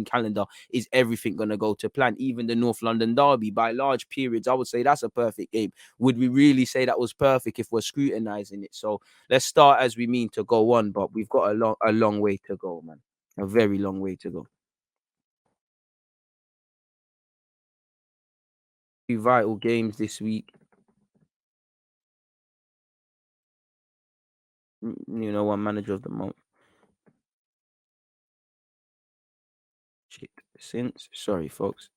calendar, is everything going to go to plan? Even the North London derby, by large periods, I would say that's a perfect game. Would we really say that was perfect if we're scrutinizing it? So let's start as we mean to go on, but we've got a long way to go, man. A very long way to go. Two vital games this week. You know, one manager of the month. Shit. Since sorry, folks.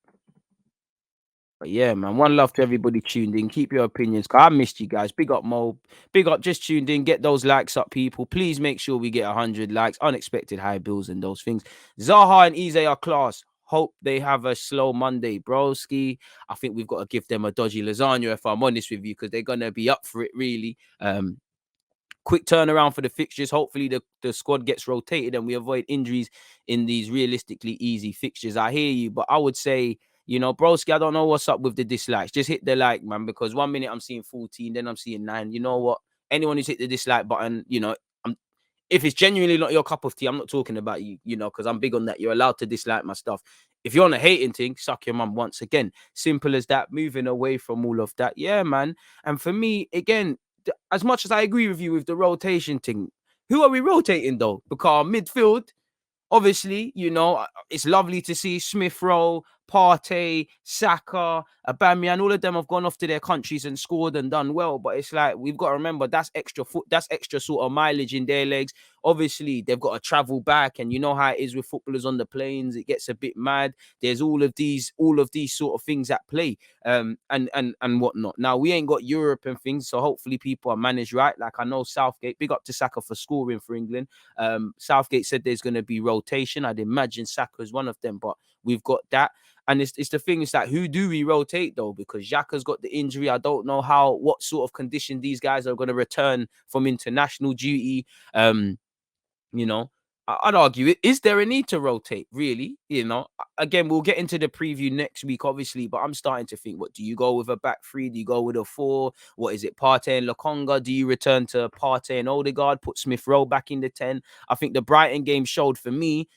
But yeah, man, one love to everybody tuned in. Keep your opinions, cause I missed you guys. Big up Mo. Big up, just tuned in. Get those likes up, people. Please make sure we get 100 likes. Unexpected high bills and those things. Zaha and Eze are class. Hope they have a slow Monday, broski. I think we've got to give them a dodgy lasagna, if I'm honest with you, because they're gonna be up for it, really. Quick turnaround for the fixtures. Hopefully the squad gets rotated and we avoid injuries in these realistically easy fixtures. I hear you, but I would say, broski, I don't know what's up with the dislikes. Just hit the like, man, because 1 minute I'm seeing 14, then I'm seeing 9. You know what? Anyone who's hit the dislike button, if it's genuinely not your cup of tea, I'm not talking about you, because I'm big on that. You're allowed to dislike my stuff. If you're on a hating thing, suck your mum once again. Simple as that. Moving away from all of that. Yeah, man. And for me, again, as much as I agree with you with the rotation thing, who are we rotating though? Because our midfield, obviously, it's lovely to see Smith Rowe, Partey, Saka, Aubameyang, all of them have gone off to their countries and scored and done well. But it's like, we've got to remember that's extra sort of mileage in their legs. Obviously, they've got to travel back, and you know how it is with footballers on the planes. It gets a bit mad. There's all of these sort of things at play, and whatnot. Now, we ain't got Europe and things, so hopefully people are managed right. Like, I know Southgate, big up to Saka for scoring for England. Southgate said there's going to be rotation. I'd imagine Saka's one of them, but we've got that. And it's the thing is that who do we rotate though? Because Xhaka's got the injury. I don't know what sort of condition these guys are going to return from international duty. You know, I'd argue, is there a need to rotate, really? Again, we'll get into the preview next week, obviously, but I'm starting to think, what do you go with a back three? Do you go with a four? What is it, Partey and Lokonga? Do you return to Partey and Odegaard, put Smith Rowe back in the 10? I think the Brighton game showed for me,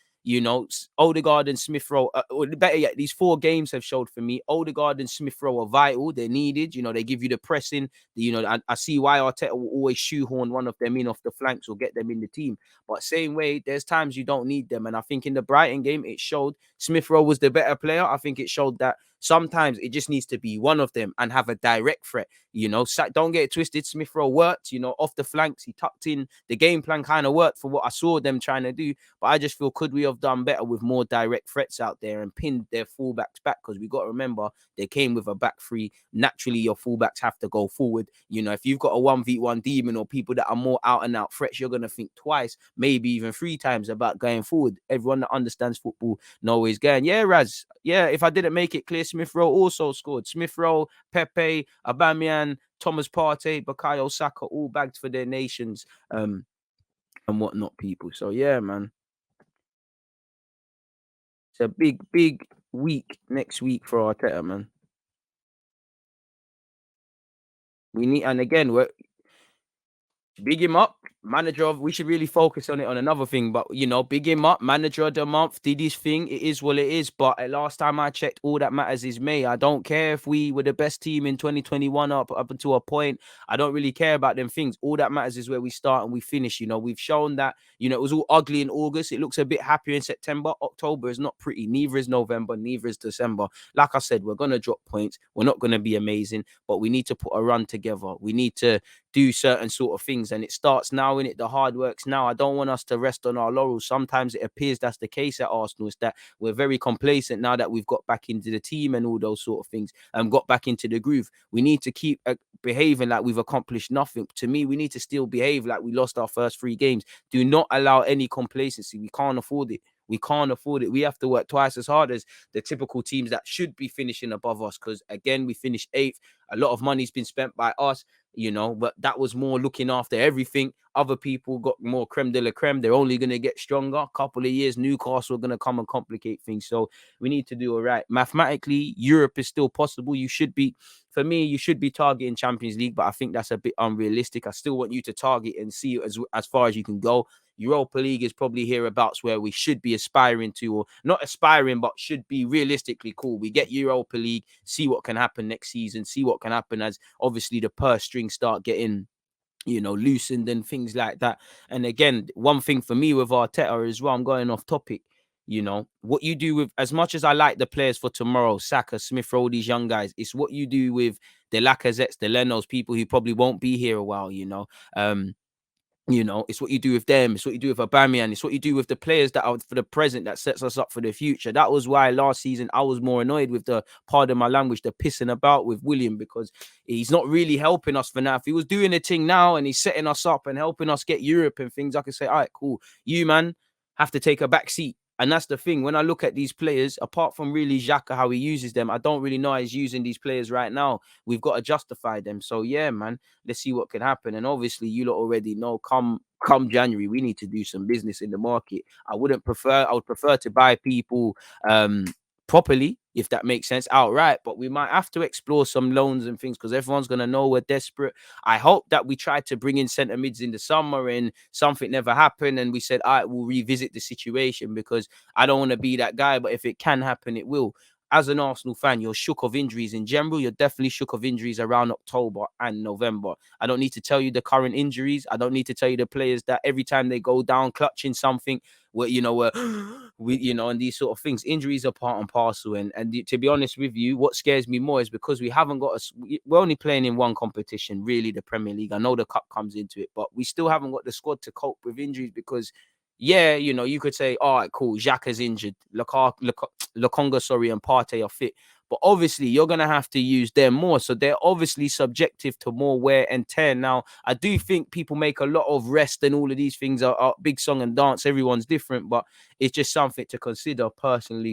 Odegaard and Smith Rowe, or better yet, these 4 games have showed for me, Odegaard and Smith Rowe are vital. They're needed. They give you the pressing. I see why Arteta will always shoehorn one of them in off the flanks or get them in the team. But same way, there's times you don't need them. And I think in the Brighton game, it showed Smith Rowe was the better player. I think it showed that sometimes it just needs to be one of them and have a direct threat. Don't get it twisted. Smith Rowe worked, off the flanks. He tucked in. The game plan kind of worked for what I saw them trying to do. But I just feel, could we have done better with more direct threats out there and pinned their fullbacks back? Because we got to remember, they came with a back three. Naturally, your fullbacks have to go forward. If you've got a 1v1 demon or people that are more out and out threats, you're going to think twice, maybe even 3 times about going forward. Everyone that understands football knows he's going. Yeah, Raz. Yeah, if I didn't make it clear, Smith Rowe also scored. Smith Rowe, Pepe, Aubameyang, Thomas Partey, Bukayo Saka, all bagged for their nations, and whatnot, people. So yeah, man, it's a big week next week for Arteta, man. We need, and again, we're big him up. We should really focus on it on another thing, but big him up. Manager of the month, did his thing. It is what it is. But last time I checked, all that matters is May. I don't care if we were the best team in 2021 up until a point. I don't really care about them things. All that matters is where we start and we finish. We've shown that, it was all ugly in August. It looks a bit happier in September. October is not pretty. Neither is November. Neither is December. Like I said, we're going to drop points. We're not going to be amazing, but we need to put a run together. We need to do certain sort of things, and it starts now, in it. The hard work's now. I don't want us to rest on our laurels. Sometimes it appears that's the case at Arsenal, is that we're very complacent now that we've got back into the team and all those sort of things, and got back into the groove. We need to keep behaving like we've accomplished nothing. To me, we need to still behave like we lost our first 3 games. Do not allow any complacency. We can't afford it. We can't afford it. We have to work twice as hard as the typical teams that should be finishing above us, because again, we finished 8th. A lot of money's been spent by us, but that was more looking after everything. Other people got more creme de la creme. They're only going to get stronger. A couple of years, Newcastle are going to come and complicate things. So we need to do all right. Mathematically, Europe is still possible. You should be targeting Champions League, but I think that's a bit unrealistic. I still want you to target and see as far as you can go. Europa League is probably hereabouts where we should be aspiring to, or not aspiring, but should be realistically cool. We get Europa League, see what can happen next season, see what can happen as obviously the purse strings start getting, loosened and things like that. And again, one thing for me with Arteta as well, I'm going off topic. What you do with, as much as I like the players for tomorrow, Saka, Smith Rowe, these young guys, it's what you do with the Lacazettes, the Lenos, people who probably won't be here a while. Um, it's what you do with them. It's what you do with Aubameyang. It's what you do with the players that are for the present that sets us up for the future. That was why last season I was more annoyed with the, pardon my language, the pissing about with William, because he's not really helping us for now. If he was doing a thing now and he's setting us up and helping us get Europe and things, I could say, all right, cool. You, man, have to take a back seat. And that's the thing. When I look at these players, apart from really Xhaka, how he uses them, I don't really know how he's using these players right now. We've got to justify them. So, yeah, man, let's see what can happen. And obviously, you lot already know, come January, we need to do some business in the market. I would prefer to buy people properly, if that makes sense, outright. But we might have to explore some loans and things because everyone's gonna know we're desperate. I hope that we tried to bring in centre mids in the summer and something never happened, and we said, all right, we'll revisit the situation, because I don't want to be that guy. But if it can happen, it will. As an Arsenal fan, you're shook of injuries in general. You're definitely shook of injuries around October and November. I don't need to tell you the current injuries. I don't need to tell you the players that every time they go down clutching something, where and these sort of things. Injuries are part and parcel. And to be honest with you, what scares me more is because we haven't got we're only playing in one competition, really, the Premier League. I know the cup comes into it, but we still haven't got the squad to cope with injuries because. Yeah, you could say, all right, cool. Xhaka's injured. Lokonga, sorry, and Partey are fit. But obviously, you're going to have to use them more. So they're obviously subjective to more wear and tear. Now, I do think people make a lot of rest and all of these things are big song and dance. Everyone's different, but it's just something to consider personally.